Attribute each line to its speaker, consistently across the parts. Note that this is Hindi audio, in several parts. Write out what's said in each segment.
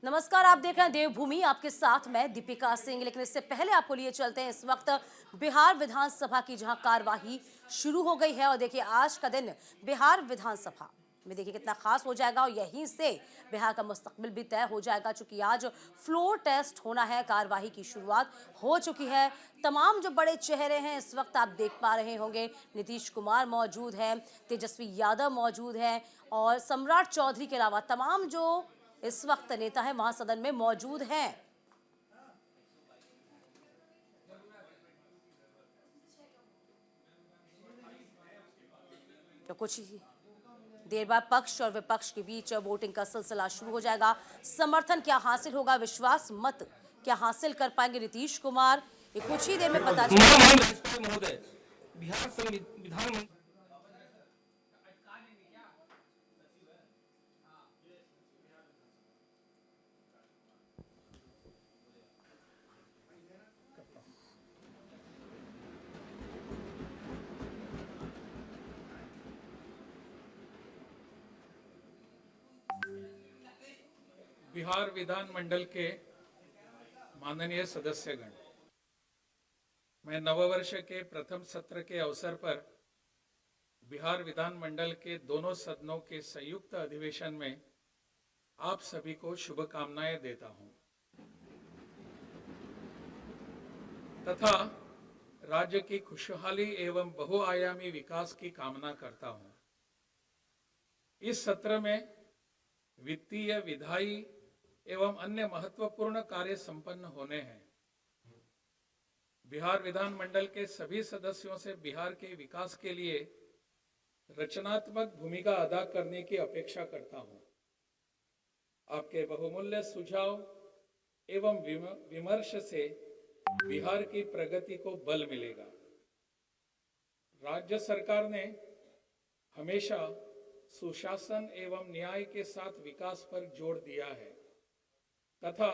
Speaker 1: नमस्कार, आप देख रहे हैं देवभूमि, आपके साथ मैं दीपिका सिंह। लेकिन इससे पहले आपको लिए चलते हैं इस वक्त बिहार विधानसभा की, जहां कार्यवाही शुरू हो गई है। और देखिए, आज का दिन बिहार विधानसभा में देखिए कितना खास हो जाएगा और यहीं से बिहार का मुस्तकबिल भी तय हो जाएगा। चूंकि आज फ्लोर टेस्ट होना है, कार्यवाही की शुरुआत हो चुकी है। तमाम जो बड़े चेहरे हैं इस वक्त आप देख पा रहे होंगे, नीतीश कुमार मौजूद हैं, तेजस्वी यादव मौजूद हैं और सम्राट चौधरी के अलावा तमाम जो इस वक्त नेता है वहां सदन में मौजूद हैं। तो कुछ ही देर बाद पक्ष और विपक्ष के बीच वोटिंग का सिलसिला शुरू हो जाएगा। समर्थन क्या हासिल होगा, विश्वास मत क्या हासिल कर पाएंगे नीतीश कुमार, ये कुछ ही देर में पता चलेगा।
Speaker 2: महोदय, बिहार संविधान
Speaker 3: बिहार विधानमंडल के माननीय सदस्यगण, मैं नववर्ष के प्रथम सत्र के अवसर पर बिहार विधानमंडल के दोनों सदनों के संयुक्त अधिवेशन में आप सभी को शुभकामनाएं देता हूं तथा राज्य की खुशहाली एवं बहुआयामी विकास की कामना करता हूं। इस सत्र में वित्तीय, विधायी एवं अन्य महत्वपूर्ण कार्य संपन्न होने हैं। बिहार विधानमंडल के सभी सदस्यों से बिहार के विकास के लिए रचनात्मक भूमिका अदा करने की अपेक्षा करता हूं। आपके बहुमूल्य सुझाव एवं विमर्श से बिहार की प्रगति को बल मिलेगा। राज्य सरकार ने हमेशा सुशासन एवं न्याय के साथ विकास पर जोर दिया है तथा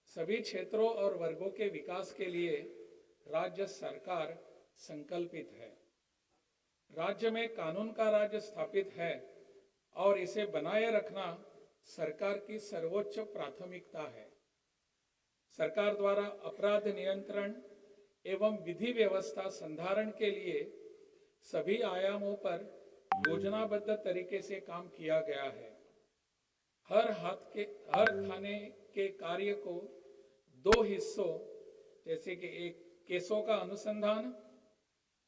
Speaker 3: सभी क्षेत्रों और वर्गों के विकास के लिए राज्य सरकार संकल्पित है। राज्य में कानून का राज स्थापित है और इसे बनाए रखना सरकार की सर्वोच्च प्राथमिकता है। सरकार द्वारा अपराध नियंत्रण एवं विधि व्यवस्था संधारण के लिए सभी आयामों पर योजनाबद्ध तरीके से काम किया गया है। हर थाने के कार्य को दो हिस्सों जैसे कि एक केसों का अनुसंधान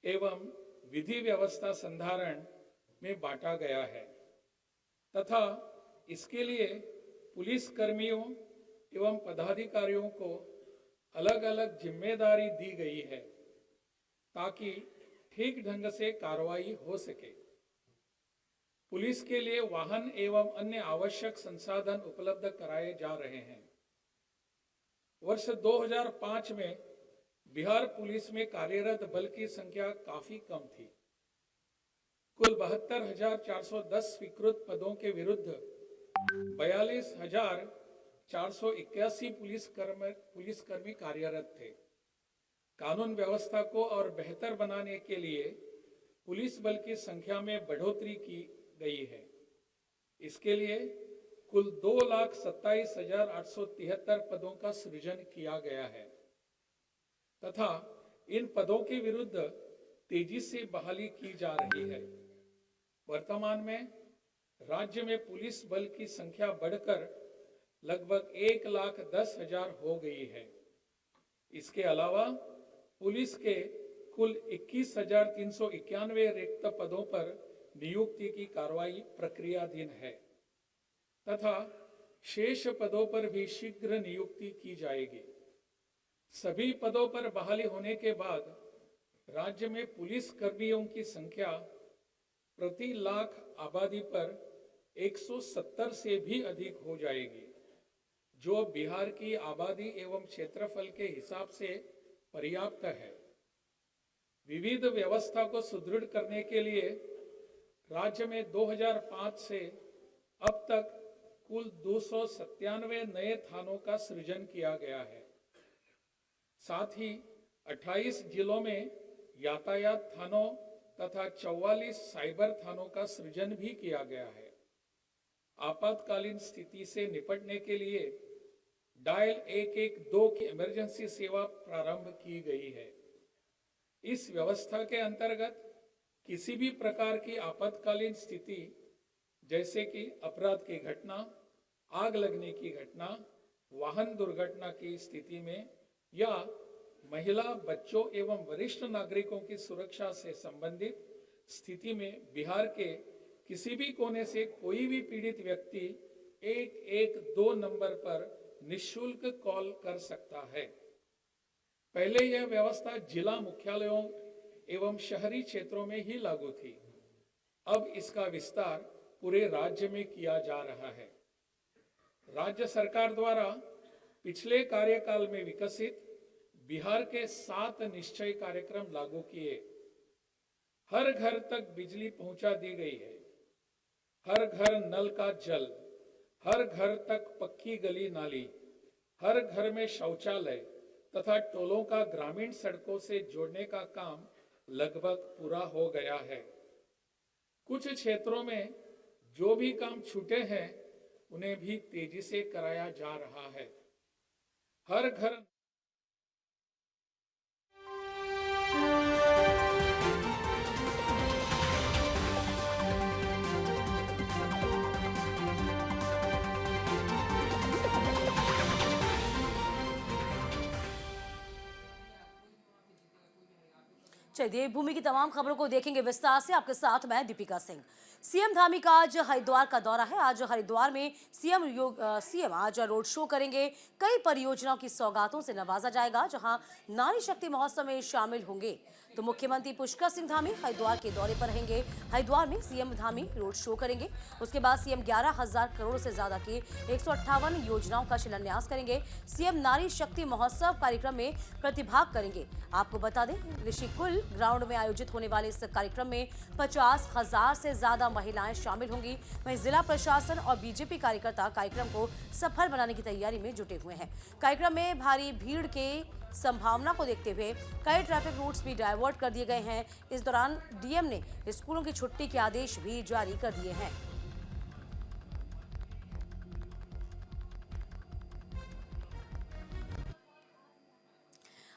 Speaker 3: एवं विधि व्यवस्था संधारण में बांटा गया है तथा इसके लिए पुलिस कर्मियों एवं पदाधिकारियों को अलग अलग जिम्मेदारी दी गई है ताकि ठीक ढंग से कार्रवाई हो सके। पुलिस के लिए वाहन एवं अन्य आवश्यक संसाधन उपलब्ध कराए जा रहे हैं। वर्ष 2005 में बिहार पुलिस में कार्यरत बल की संख्या काफी कम थी। कुल 72,410 स्वीकृत पदों के विरुद्ध 42,481 पुलिसकर्मी कार्यरत थे। कानून व्यवस्था को और बेहतर बनाने के लिए पुलिस बल की संख्या में बढ़ोतरी की गई है। इसके लिए कुल 2,27,873 पदों का सृजन किया गया है तथा इन पदों के विरुद्ध तेजी से बहाली की जा रही है। वर्तमान में राज्य में पुलिस बल की संख्या बढ़कर लगभग 1,10,000 हो गई है। इसके अलावा पुलिस के कुल 21,391 रिक्त पदों पर नियुक्ति की कार्रवाई प्रक्रियाधीन है तथा शेष पदों पर भी शीघ्र नियुक्ति की जाएगी। सभी पदों पर बहाली होने के बाद राज्य में पुलिस कर्मियों की संख्या प्रति लाख आबादी पर 170 से भी अधिक हो जाएगी, जो बिहार की आबादी एवं क्षेत्रफल के हिसाब से पर्याप्त है। विविध व्यवस्था को सुदृढ़ करने के लिए राज्य में 2005 से अब तक कुल 297 नए थानों का सृजन किया गया है। साथ ही 28 जिलों में यातायात थानों तथा 44 साइबर थानों का सृजन भी किया गया है। आपातकालीन स्थिति से निपटने के लिए डायल 112 की इमरजेंसी सेवा प्रारंभ की गई है। इस व्यवस्था के अंतर्गत किसी भी प्रकार की आपातकालीन स्थिति जैसे कि अपराध की घटना, आग लगने की घटना, वाहन दुर्घटना की स्थिति में या महिला, बच्चों एवं वरिष्ठ नागरिकों की सुरक्षा से संबंधित स्थिति में बिहार के किसी भी कोने से कोई भी पीड़ित व्यक्ति 112 नंबर पर निःशुल्क कॉल कर सकता है। पहले यह व्यवस्था जिला मुख्यालयों एवं शहरी क्षेत्रों में ही लागू थी। अब इसका विस्तार पूरे राज्य में किया जा रहा है। राज्य सरकार द्वारा पिछले कार्यकाल में विकसित बिहार के 7 निश्चय कार्यक्रम लागू किए। हर घर तक बिजली पहुंचा दी गई है। हर घर नल का जल, हर घर तक पक्की गली नाली, हर घर में शौचालय तथा टोलों का ग्रामीण सड़कों से जोड़ने का काम लगभग पूरा हो गया है। कुछ क्षेत्रों में जो भी काम छूटे हैं उन्हें भी तेजी से कराया जा रहा है। हर घर
Speaker 1: चलिए देवभूमि की तमाम खबरों को देखेंगे विस्तार से। आपके साथ मैं दीपिका सिंह। सीएम धामी का आज हरिद्वार का दौरा है। आज हरिद्वार में सीएम आज रोड शो करेंगे। कई परियोजनाओं की सौगातों से नवाजा जाएगा। जहां नारी शक्ति महोत्सव में शामिल होंगे तो मुख्यमंत्री पुष्कर सिंह धामी हरिद्वार के दौरे पर रहेंगे। हरिद्वार में सीएम धामी रोड शो करेंगे। उसके बाद सीएम 11,000 करोड़ से ज्यादा की 158 योजनाओं का शिलान्यास करेंगे। सीएम नारी शक्ति महोत्सव कार्यक्रम में प्रतिभाग करेंगे। आपको बता दें, ऋषिकुल ग्राउंड में आयोजित होने वाले इस कार्यक्रम में 50,000 से ज्यादा महिलाएं शामिल होंगी। वहीं जिला प्रशासन और बीजेपी कार्यकर्ता कार्यक्रम को सफल बनाने की तैयारी में जुटे हुए हैं। कार्यक्रम में भारी भीड़ के संभावना को देखते हुए कई ट्रैफिक रूट्स भी डायवर्ट कर दिए गए हैं। इस दौरान डीएम ने स्कूलों की छुट्टी के आदेश भी जारी कर दिए हैं।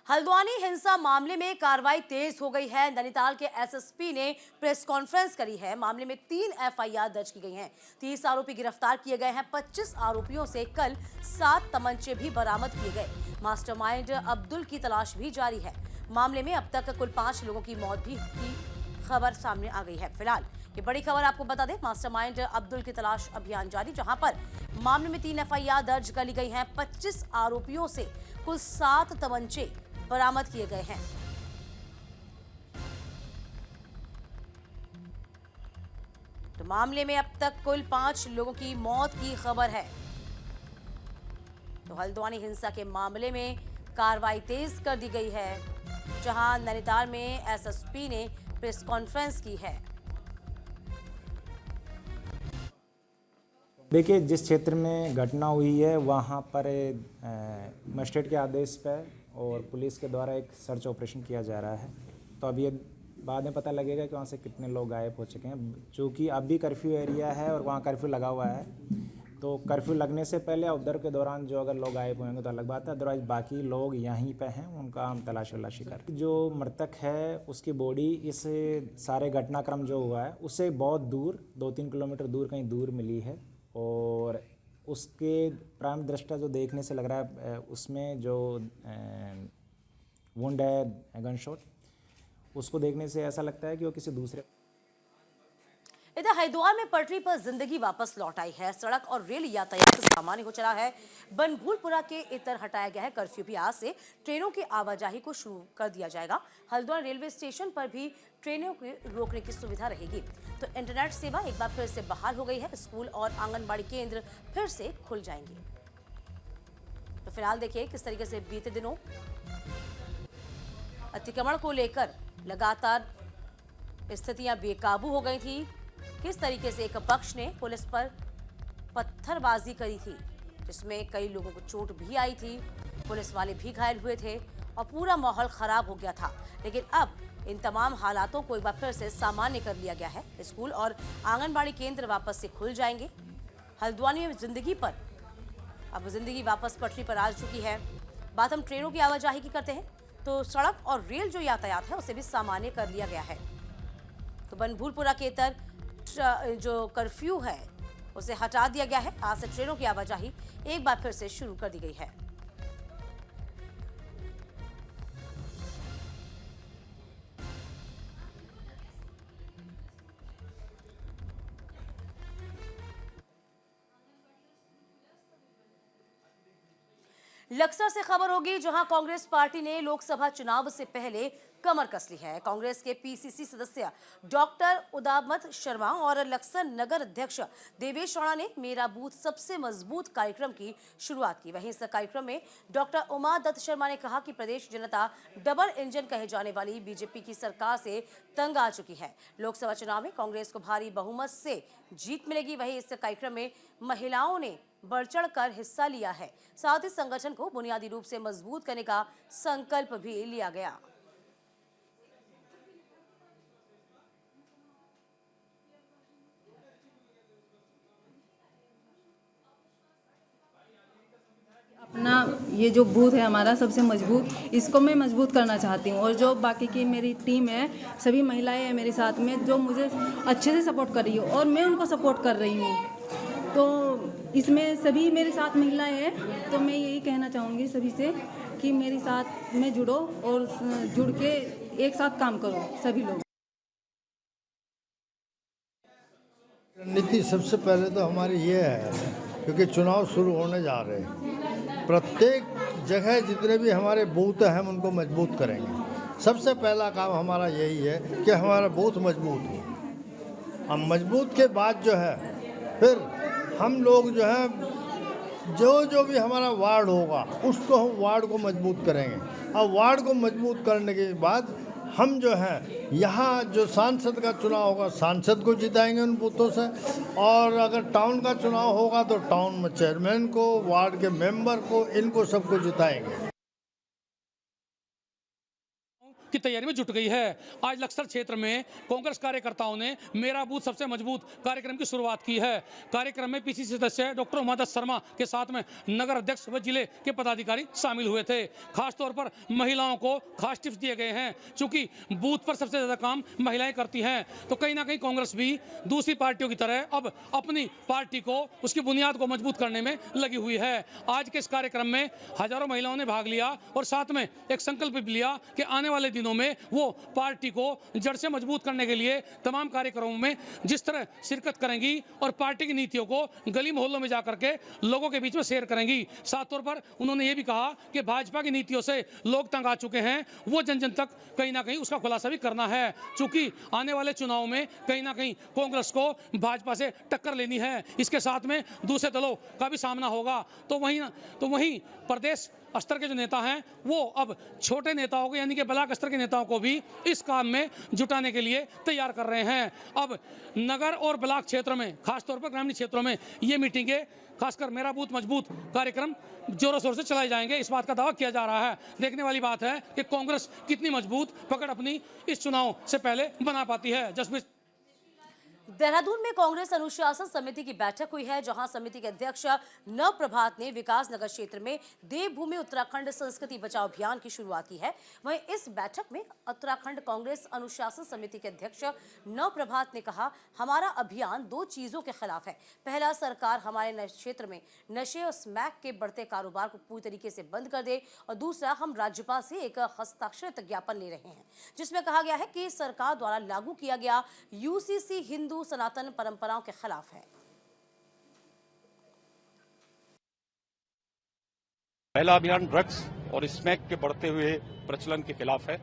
Speaker 1: हल्द्वानी हिंसा मामले में कार्रवाई तेज हो गई है। नैनीताल के एसएसपी ने प्रेस कॉन्फ्रेंस करी है। मामले में 3 एफआईआर दर्ज की गई हैं। 30 आरोपी गिरफ्तार किए गए हैं। 25 आरोपियों से कल 7 तमंचे भी बरामद किए गए। मास्टरमाइंड अब्दुल की तलाश भी जारी है। मामले में अब तक कुल 5 लोगों की मौत भी की खबर सामने आ गई है। फिलहाल ये बड़ी खबर आपको बता दें, मास्टरमाइंड अब्दुल की तलाश अभियान जारी, जहां पर मामले में 3 एफआईआर दर्ज कर ली गई हैं। 25 आरोपियों से कुल 7 तमंचे बरामद किए गए हैं। तो मामले में अब तक कुल 5 लोगों की मौत की खबर है। तो हल्द्वानी हिंसा के मामले में कार्रवाई तेज कर दी गई है, जहां नैनीताल में एसएसपी ने प्रेस कॉन्फ्रेंस की है।
Speaker 4: देखिए, जिस क्षेत्र में घटना हुई है वहाँ पर मजिस्ट्रेट के आदेश पर और पुलिस के द्वारा एक सर्च ऑपरेशन किया जा रहा है। तो अब ये बाद में पता लगेगा कि वहाँ से कितने लोग गायब हो चुके हैं। चूँकि अब भी कर्फ्यू एरिया है और वहाँ कर्फ्यू लगा हुआ है, तो कर्फ्यू लगने से पहले उधर के दौरान जो अगर लोग गायब होंगे तो अलग बात है। अदरवाइज बाकी लोग यहीं पे हैं, उनका हम तलाशी कर। जो मृतक है उसकी बॉडी इस सारे घटनाक्रम जो हुआ है उससे बहुत दूर 2-3 किलोमीटर दूर कहीं दूर मिली है। और उसके प्राइम दृष्टया जो देखने से लग रहा है उसमें जो वुंड है गन शॉट, उसको देखने से ऐसा लगता है कि वो किसी दूसरे।
Speaker 1: इधर हरिद्वार में पटरी पर जिंदगी वापस लौट आई है। सड़क और रेल यातायात सामान्य हो चला है। बनभूलपुरा के इतर हटाया गया है। कर्फ्यू भी आज से ट्रेनों की आवाजाही को शुरू कर दिया जाएगा। हल्द्वानी रेलवे स्टेशन पर भी ट्रेनों को रोकने की सुविधा रहेगी। तो इंटरनेट सेवा एक बार फिर से बहाल हो गई है। स्कूल और आंगनबाड़ी केंद्र फिर से खुल जाएंगे। तो फिलहाल देखिए किस तरीके से बीते दिनों अतिक्रमण को लेकर लगातार स्थितियां बेकाबू हो गई थी। किस तरीके से एक पक्ष ने पुलिस पर पत्थरबाजी करी थी, जिसमें कई लोगों को चोट भी आई थी, पुलिस वाले भी घायल हुए थे और पूरा माहौल खराब हो गया था। लेकिन अब इन तमाम हालातों को एक बार फिर से सामान्य कर लिया गया है। स्कूल और आंगनबाड़ी केंद्र वापस से खुल जाएंगे। हल्द्वानी में जिंदगी पर अब जिंदगी वापस पटरी पर आ चुकी है। बात हम ट्रेनों की आवाजाही की करते हैं तो सड़क और रेल जो यातायात है उसे भी सामान्य कर लिया गया है। तो बनभूलपुरा के तर जो कर्फ्यू है उसे हटा दिया गया है। आज से ट्रेनों की आवाजाही एक बार फिर से शुरू कर दी गई है। लक्सर से खबर होगी जहां कांग्रेस पार्टी ने लोकसभा चुनाव से पहले कमर कस ली है। कांग्रेस के पीसीसी सदस्य डॉक्टर उदामत शर्मा और लक्सर नगर अध्यक्ष देवेश राणा ने मेरा बूथ सबसे मजबूत कार्यक्रम की शुरुआत की। वहीं इस कार्यक्रम में डॉक्टर उमा दत्त शर्मा ने कहा कि प्रदेश जनता डबल इंजन कहे जाने वाली बीजेपी की सरकार से तंग आ चुकी है। लोकसभा चुनाव में कांग्रेस को भारी बहुमत से जीत मिलेगी। वहीं इस कार्यक्रम में महिलाओं ने बढ़ चढ़ कर हिस्सा लिया है। साथ ही संगठन को बुनियादी रूप से मजबूत करने का संकल्प भी लिया गया।
Speaker 5: अपना ये जो बूथ है हमारा सबसे मजबूत, इसको मैं मजबूत करना चाहती हूँ। और जो बाकी की मेरी टीम है, सभी महिलाएं हैं मेरे साथ में जो मुझे अच्छे से सपोर्ट कर रही है और मैं उनको सपोर्ट कर रही हूँ। तो इसमें सभी मेरे साथ महिलाएं हैं। तो मैं यही कहना चाहूँगी सभी से कि मेरे साथ में जुड़ो और जुड़ के एक साथ काम करो सभी लोग।
Speaker 6: रणनीति सबसे पहले तो हमारी ये है, क्योंकि चुनाव शुरू होने जा रहे हैं, प्रत्येक जगह जितने भी हमारे बूथ हैं हम उनको मजबूत करेंगे। सबसे पहला काम हमारा यही है कि हमारा बूथ मजबूत हो। हम मजबूत के बाद जो है फिर हम लोग जो है जो भी हमारा वार्ड होगा उसको हम वार्ड को मजबूत करेंगे। और वार्ड को मजबूत करने के बाद हम जो है यहाँ जो सांसद का चुनाव होगा सांसद को जिताएंगे उन बूथों से, और अगर टाउन का चुनाव होगा तो टाउन में चेयरमैन को, वार्ड के मेंबर को, इनको सबको जिताएंगे
Speaker 7: की तैयारी में जुट गई है। आज लक्सर क्षेत्र में कांग्रेस कार्यकर्ताओं ने मेरा बूथ सबसे मजबूत कार्यक्रम की शुरुआत की है। कार्यक्रम में पीसीसी सदस्य डॉक्टर उमा दत्त शर्मा के साथ में नगर अध्यक्ष व जिले के पदाधिकारी शामिल हुए थे। खासतौर पर महिलाओं को खास टिप्स दिए गए हैं। चूंकि बूथ पर सबसे ज्यादा काम महिलाएं करती हैं, तो कहीं ना कहीं कांग्रेस भी दूसरी पार्टियों की तरह अब अपनी पार्टी को, उसकी बुनियाद को मजबूत करने में लगी हुई है। आज के इस कार्यक्रम में हजारों महिलाओं ने भाग लिया और साथ में एक संकल्प भी लिया कि आने वाले दिनों में वो पार्टी को जड़ से मजबूत करने के लिए तमाम कार्यक्रमों में जिस तरह शिरकत करेंगी और पार्टी की नीतियों को गली मोहल्लों में जाकर के लोगों के बीच में शेयर करेंगी। साथ तौर पर उन्होंने ये भी कहा कि भाजपा की नीतियों से लोग तंग आ चुके हैं, वो जन जन तक कहीं ना कहीं उसका खुलासा भी करना है। चूंकि आने वाले चुनाव में कहीं ना कहीं कांग्रेस को भाजपा से टक्कर लेनी है, इसके साथ में दूसरे दलों का भी सामना होगा। तो वहीं प्रदेश स्तर के जो नेता हैं वो अब छोटे नेताओं को यानी कि ब्लॉक स्तर के नेताओं को भी इस काम में जुटाने के लिए तैयार कर रहे हैं। अब नगर और ब्लॉक क्षेत्र में, खासतौर पर ग्रामीण क्षेत्रों में ये मीटिंगें, खासकर मेरा बूथ मजबूत कार्यक्रम जोरों शोर से चलाए जाएंगे, इस बात का दावा किया जा रहा है। देखने वाली बात है कि कांग्रेस कितनी मजबूत पकड़ अपनी इस चुनाव से पहले बना पाती है। जसप्रीत।
Speaker 1: देहरादून में कांग्रेस अनुशासन समिति की बैठक हुई है, जहां समिति के अध्यक्ष नव प्रभात ने विकास नगर क्षेत्र में देवभूमि उत्तराखंड संस्कृति बचाओ अभियान की शुरुआत की है। वहीं इस बैठक में उत्तराखंड कांग्रेस अनुशासन समिति के अध्यक्ष नव प्रभात ने कहा, हमारा अभियान दो चीजों के खिलाफ है। पहला, सरकार हमारे क्षेत्र में नशे और स्मैक के बढ़ते कारोबार को पूरी तरीके से बंद कर दे, और दूसरा, हम राज्यपाल से एक हस्ताक्षरित ज्ञापन ले रहे हैं जिसमें कहा गया है कि सरकार द्वारा लागू किया गया यूसीसी हिंदू सनातन परंपराओं के खिलाफ है।
Speaker 8: पहला अभियान ड्रग्स और स्मैक के बढ़ते हुए प्रचलन के खिलाफ है।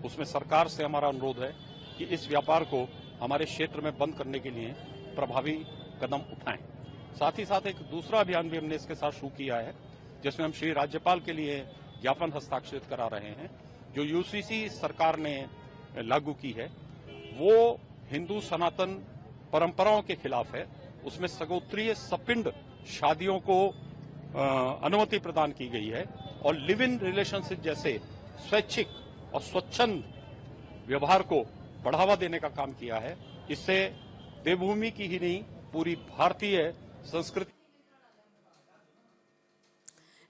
Speaker 8: उसमें सरकार से हमारा अनुरोध है कि इस व्यापार को हमारे क्षेत्र में बंद करने के लिए प्रभावी कदम उठाएं। साथ ही साथ एक दूसरा अभियान भी हमने इसके साथ शुरू किया है, जिसमें हम श्री राज्यपाल के लिए ज्ञापन हस्ताक्षरित करा रहे हैं। जो यूसीसी सरकार ने लागू की है वो हिंदू सनातन परंपराओं के खिलाफ है। उसमें सगोत्रीय सपिंड शादियों को अनुमति प्रदान की गई है और लिव इन रिलेशनशिप जैसे स्वैच्छिक और स्वच्छंद व्यवहार को बढ़ावा देने का काम किया है। इससे देवभूमि की ही नहीं पूरी भारतीय संस्कृति।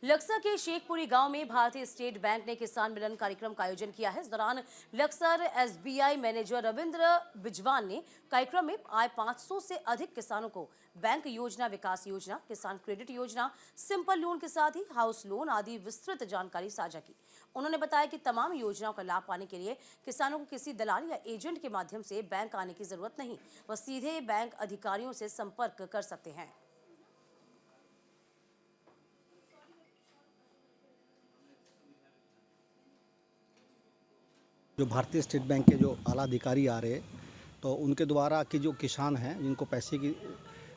Speaker 1: लक्सर के शेखपुरी गांव में भारतीय स्टेट बैंक ने किसान मिलन कार्यक्रम का आयोजन किया है। इस दौरान लक्सर एसबीआई मैनेजर रविंद्र बिजवान ने कार्यक्रम में आए 500 से अधिक किसानों को बैंक योजना, विकास योजना, किसान क्रेडिट योजना, सिंपल लोन के साथ ही हाउस लोन आदि विस्तृत जानकारी साझा की। उन्होंने बताया कि तमाम योजनाओं का लाभ पाने के लिए किसानों को किसी दलाल या एजेंट के माध्यम से बैंक आने की जरूरत नहीं, वह सीधे बैंक अधिकारियों से संपर्क कर सकते हैं।
Speaker 9: जो भारतीय स्टेट बैंक के जो आला अधिकारी आ रहे तो उनके द्वारा कि जो किसान हैं जिनको पैसे की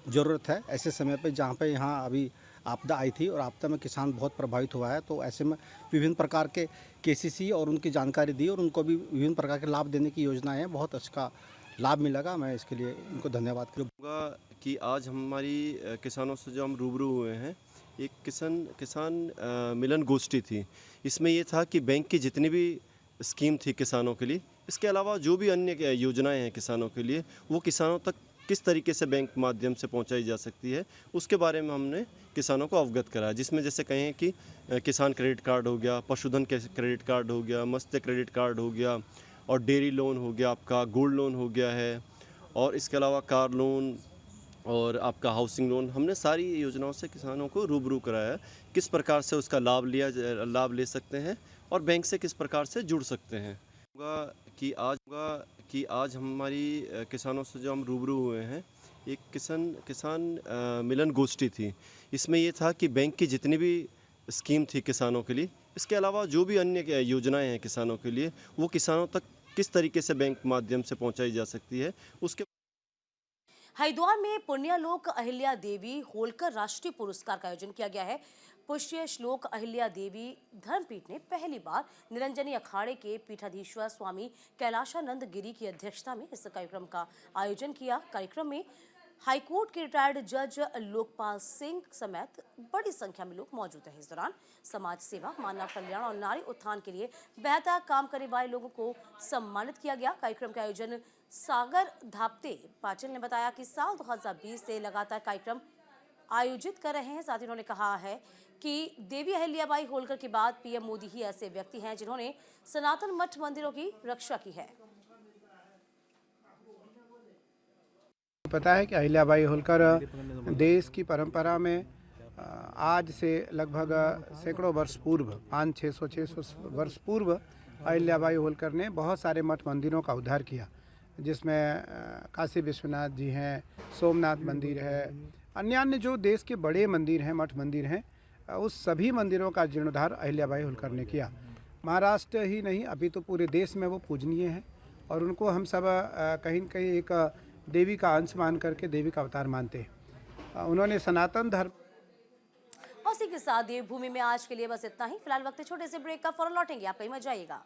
Speaker 9: ज़रूरत है, ऐसे समय पे जहाँ पे यहाँ अभी आपदा आई थी और आपदा में किसान बहुत प्रभावित हुआ है, तो ऐसे में विभिन्न प्रकार के केसीसी और उनकी जानकारी दी और उनको भी विभिन्न प्रकार के लाभ देने की योजनाएं हैं। बहुत अच्छा लाभ मिलेगा। मैं इसके लिए उनको धन्यवाद
Speaker 10: करूँगा कि आज हमारी किसानों से जो हम रूबरू हुए हैं, एक किसान मिलन गोष्ठी थी। इसमें ये था कि बैंक की जितनी भी स्कीम थी किसानों के लिए, इसके अलावा जो भी अन्य योजनाएं हैं किसानों के लिए, वो किसानों तक किस तरीके से बैंक माध्यम से पहुंचाई जा सकती है, उसके बारे में हमने किसानों को अवगत कराया। जिसमें जैसे कहें कि किसान क्रेडिट कार्ड हो गया, पशुधन क्रेडिट कार्ड हो गया, मत्स्य क्रेडिट कार्ड हो गया और डेयरी लोन हो गया, आपका गोल्ड लोन हो गया है, और इसके अलावा कार लोन और आपका हाउसिंग लोन। हमने सारी योजनाओं से किसानों को रूबरू कराया किस प्रकार से उसका लाभ ले सकते हैं और बैंक से किस प्रकार से जुड़ सकते हैं। कि आज हमारी किसानों से जो हम रूबरू हुए हैं, एक किसान मिलन गोष्ठी थी। इसमें ये था कि बैंक की जितनी भी स्कीम थी किसानों के लिए, इसके अलावा जो भी अन्य योजनाएं हैं किसानों के लिए, वो किसानों तक किस तरीके से बैंक माध्यम से पहुंचाई जा सकती है उसके।
Speaker 1: हरिद्वार में पुण्यलोक अहिल्या देवी होलकर राष्ट्रीय पुरस्कार का आयोजन किया गया है। पुष्य श्लोक अहिल्या देवी धर्मपीठ ने पहली बार निरंजनी अखाड़े के पीठाधीश्वर स्वामी कैलाशानंद गिरी की अध्यक्षता में इस कार्यक्रम का आयोजन किया। कार्यक्रम में हाईकोर्ट के रिटायर्ड जज लोकपाल सिंह समेत बड़ी संख्या में लोग मौजूद रहे। इस दौरान समाज सेवा, मानव कल्याण और नारी उत्थान के लिए बेहतर काम करने वाले लोगों को सम्मानित किया गया। कार्यक्रम के आयोजन सागर धाप्ते पाटिल ने बताया कि साल 2020 से लगातार कार्यक्रम आयोजित कर रहे हैं। साथ ही उन्होंने कहा है कि देवी अहिल्याबाई होलकर के बाद पीएम मोदी ही ऐसे व्यक्ति हैं जिन्होंने सनातन मठ मंदिरों की रक्षा की है।
Speaker 11: पता है कि अहिल्याबाई होलकर देश की परंपरा में आज से लगभग सैकड़ों वर्ष पूर्व, 500-600 वर्ष पूर्व अहिल्याबाई होलकर ने बहुत सारे मठ मंदिरों का उद्धार किया, जिसमें काशी विश्वनाथ जी हैं, सोमनाथ मंदिर है, अन्य जो देश के बड़े मंदिर हैं, मठ मंदिर हैं, उस सभी मंदिरों का जीर्णोद्धार अहिल्याबाई होलकर ने किया। महाराष्ट्र ही नहीं, अभी तो पूरे देश में वो पूजनीय हैं और उनको हम सब कहीं न कहीं एक देवी का अंश मान करके देवी का अवतार मानते हैं। उन्होंने सनातन धर्म।
Speaker 1: इसी के साथ देवभूमि में आज के लिए बस इतना ही। फिलहाल वक्त छोटे से ब्रेक का, फौरन लौटेंगे, आप कहीं मत जाइएगा।